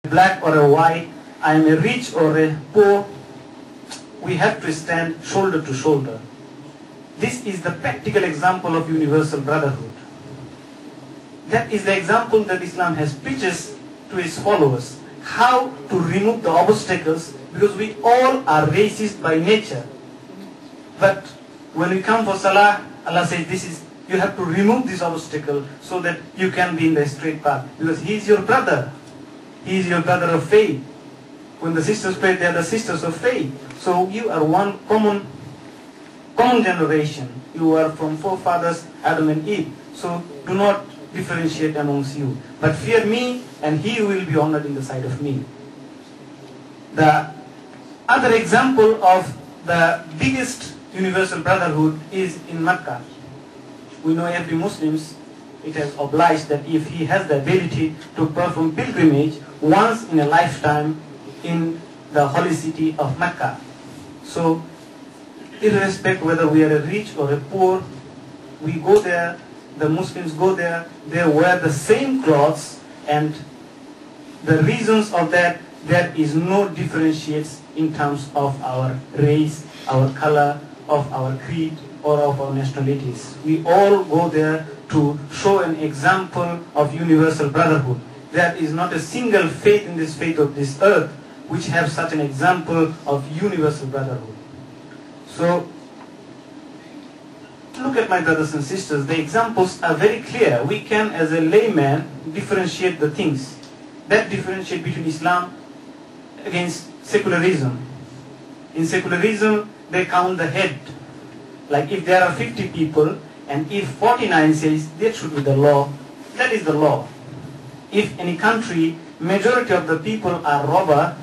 black or a white, I am a rich or a poor, we have to stand shoulder to shoulder. This is the practical example of universal brotherhood. That is the example that Islam has preaches to its followers. How to remove the obstacles, because we all are racist by nature. But when we come for Salah, Allah says you have to remove this obstacle so that you can be in the straight path. Because He is your brother. He is your brother of faith. When the sisters pray, they are the sisters of faith. So you are one common generation. You are from forefathers Adam and Eve. So do not differentiate amongst you. But fear me, and He will be honored in the sight of me. The other example of the biggest universal brotherhood is in Mecca. We know every Muslim, it has obliged that if he has the ability to perform pilgrimage once in a lifetime in the holy city of Mecca. So, irrespective whether we are a rich or a poor, we go there, the Muslims go there, they wear the same clothes, and the reasons of that, there is no differentiates in terms of our race, our color, of our creed, or of our nationalities. We all go there to show an example of universal brotherhood. There is not a single faith in this faith of this earth which have such an example of universal brotherhood. So, look at my brothers and sisters, the examples are very clear. We can, as a layman, differentiate the things. That differentiate between Islam against secularism. In secularism, they count the head. Like if there are 50 people, and if 49 says that should be the law, that is the law. If any country, majority of the people are robber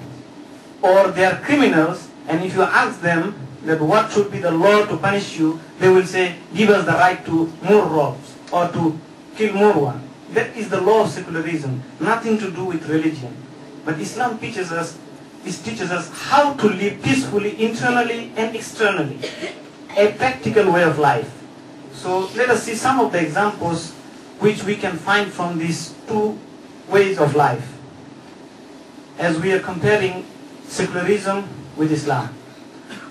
or they are criminals, and if you ask them that what should be the law to punish you, they will say, give us the right to more robs or to kill more one. That is the law of secularism, nothing to do with religion. But Islam teaches us how to live peacefully internally and externally. A practical way of life. So let us see some of the examples which we can find from these two ways of life as we are comparing secularism with Islam.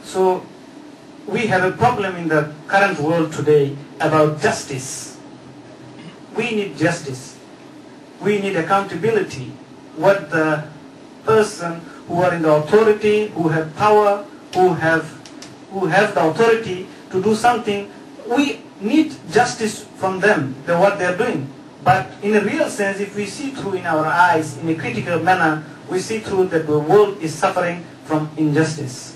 So we have a problem in the current world today about justice. We need justice. We need accountability. What the person who are in the authority, who have power, who have the authority to do something, we need justice from them, what they are doing. But in a real sense, if we see through in our eyes, in a critical manner, we see through that the world is suffering from injustice.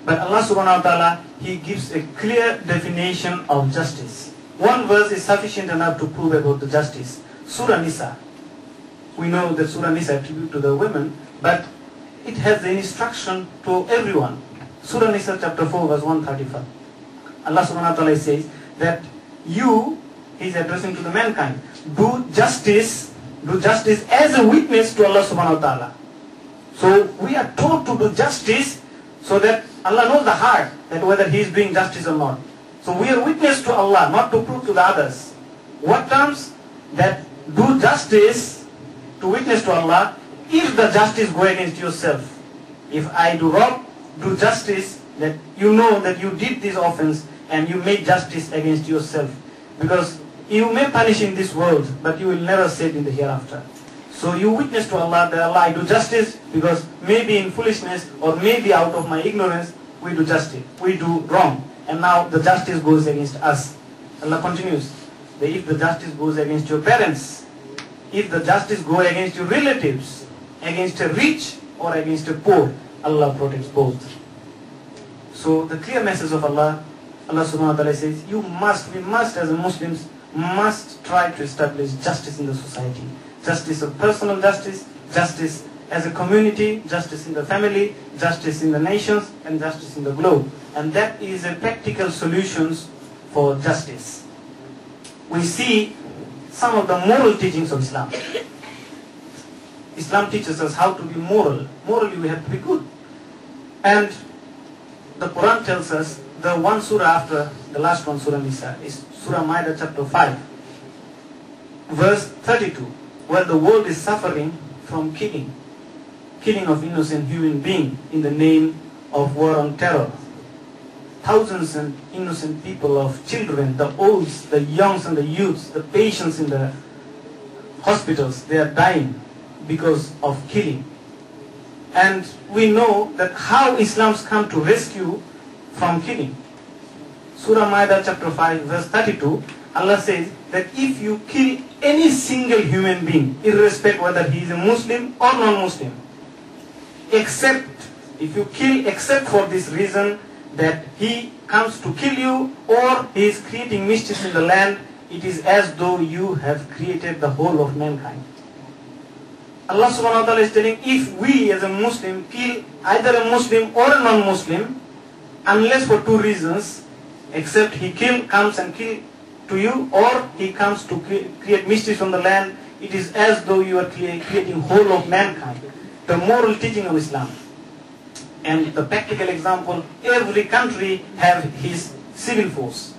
But Allah subhanahu wa ta'ala, He gives a clear definition of justice. One verse is sufficient enough to prove about the justice. Surah Nisa. We know that Surah Nisa attribute to the women, but it has the instruction to everyone. Surah Nisa chapter 4 verse 135. Allah subhanahu wa ta'ala says that you, He is addressing to the mankind, do justice as a witness to Allah subhanahu wa ta'ala. So we are told to do justice so that Allah knows the heart, that whether He is doing justice or not. So we are witness to Allah, not to prove to the others. What terms? That do justice to witness to Allah if the justice go against yourself. If I do wrong, do justice that you know that you did this offense and you made justice against yourself. Because you may punish in this world, but you will never save in the hereafter. So you witness to Allah that Allah, I do justice because maybe in foolishness or maybe out of my ignorance, we do justice. We do wrong. And now the justice goes against us. Allah continues, that if the justice goes against your parents, if the justice goes against your relatives, against a rich or against a poor, Allah protects both. So the clear message of Allah subhanahu wa ta'ala says, we must as Muslims, must try to establish justice in the society. Justice of personal justice, justice as a community, justice in the family, justice in the nations, and justice in the globe. And that is a practical solutions for justice. We see some of the moral teachings of Islam. Islam teaches us how to be moral. Morally we have to be good. And the Quran tells us, the one surah after the last one, Surah Nisa, is Surah Ma'idah chapter 5, verse 32, where the world is suffering from killing of innocent human beings in the name of war on terror. Thousands and innocent people, of children, the olds, the youngs and the youths, the patients in the hospitals, they are dying because of killing. And we know that how Islam's come to rescue from killing. Surah Ma'idah chapter 5 verse 32, Allah says that if you kill any single human being, irrespective whether he is a Muslim or non-Muslim, except for this reason that he comes to kill you or he is creating mischief in the land, it is as though you have created the whole of mankind. Allah subhanahu wa ta'ala is telling, if we as a Muslim kill either a Muslim or a non-Muslim, unless for two reasons, except he comes and kill to you, or he comes to create mischief on the land, it is as though you are creating whole of mankind. The moral teaching of Islam. And the practical example, every country have his civil force,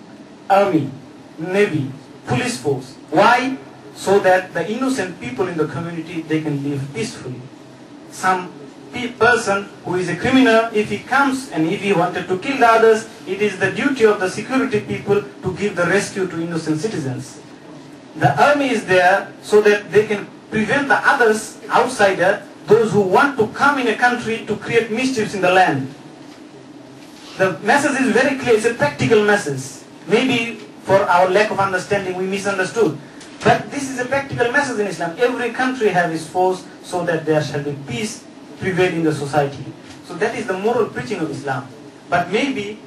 army, navy, police force. Why? So that the innocent people in the community, they can live peacefully. Some person who is a criminal, if he comes and if he wanted to kill the others, it is the duty of the security people to give the rescue to innocent citizens. The army is there so that they can prevent the others, outsider, those who want to come in a country to create mischiefs in the land. The message is very clear, it's a practical message. Maybe for our lack of understanding we misunderstood. But this is a practical message in Islam. Every country has its force so that there shall be peace prevail in the society. So that is the moral preaching of Islam. But maybe,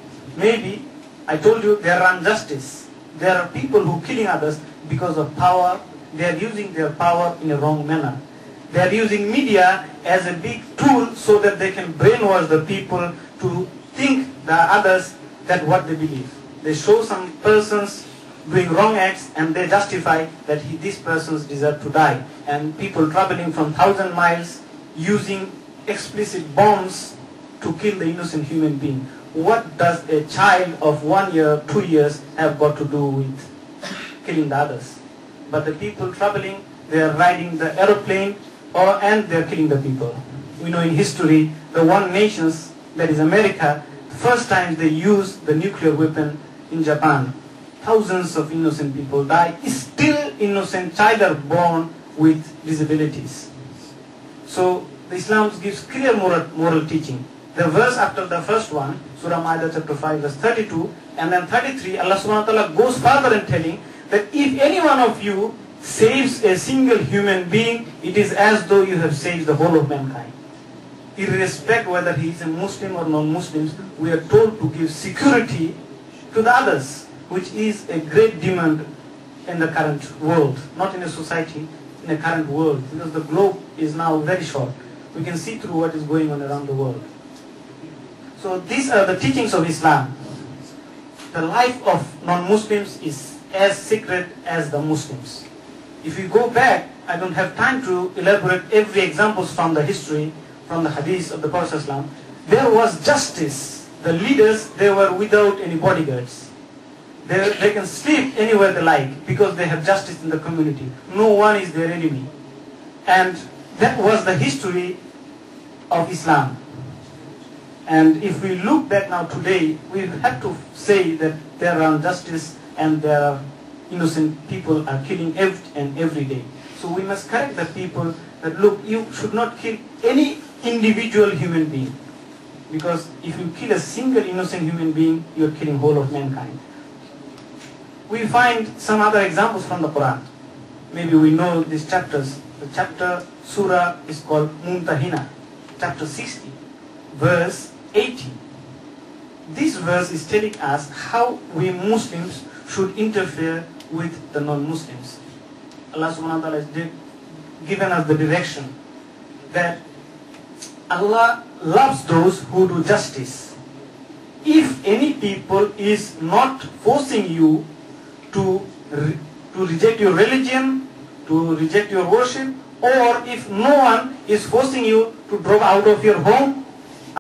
I told you there are injustice. There are people who are killing others because of power. They are using their power in a wrong manner. They are using media as a big tool so that they can brainwash the people to think the others that what they believe. They show some persons doing wrong acts and they justify that these persons deserve to die. And people traveling from 1,000 miles using explicit bombs to kill the innocent human being. What does a child of 1 year, 2 years have got to do with killing the others? But the people traveling, they are riding the aeroplane and they are killing the people. We know in history, the one nation, that is America, the first time they used the nuclear weapon in Japan. Thousands of innocent people died. Still innocent child are born with disabilities. So the Islam gives clear moral teaching. The verse after the first one, Surah Ma'idah chapter 5 verse 32 and then 33, Allah subhanahu wa ta'ala goes further in telling that if any one of you saves a single human being, it is as though you have saved the whole of mankind. Irrespective whether he is a Muslim or non-Muslims, we are told to give security to the others, which is a great demand in the current world, not in a society, in the current world, because the globe is now very short. We can see through what is going on around the world. So these are the teachings of Islam. The life of non-Muslims is as sacred as the Muslims. If we go back, I don't have time to elaborate every example from the history, from the hadith of the Prophet ﷺ. There was justice. The leaders, they were without any bodyguards. They can sleep anywhere they like because they have justice in the community. No one is their enemy. And that was the history of Islam. And if we look back now today, we have to say that there are injustice and there are innocent people are killing every day. So we must correct the people that look, you should not kill any individual human being. Because if you kill a single innocent human being, you are killing whole of mankind. We find some other examples from the Quran. Maybe we know these chapters. The chapter, surah is called Mumtahina, chapter 60, verse 80. This verse is telling us how we Muslims should interfere with the non-Muslims. Allah subhanahu wa ta'ala has given us the direction that Allah loves those who do justice. If any people is not forcing you to reject your religion, to reject your worship, or if no one is forcing you to drop out of your home,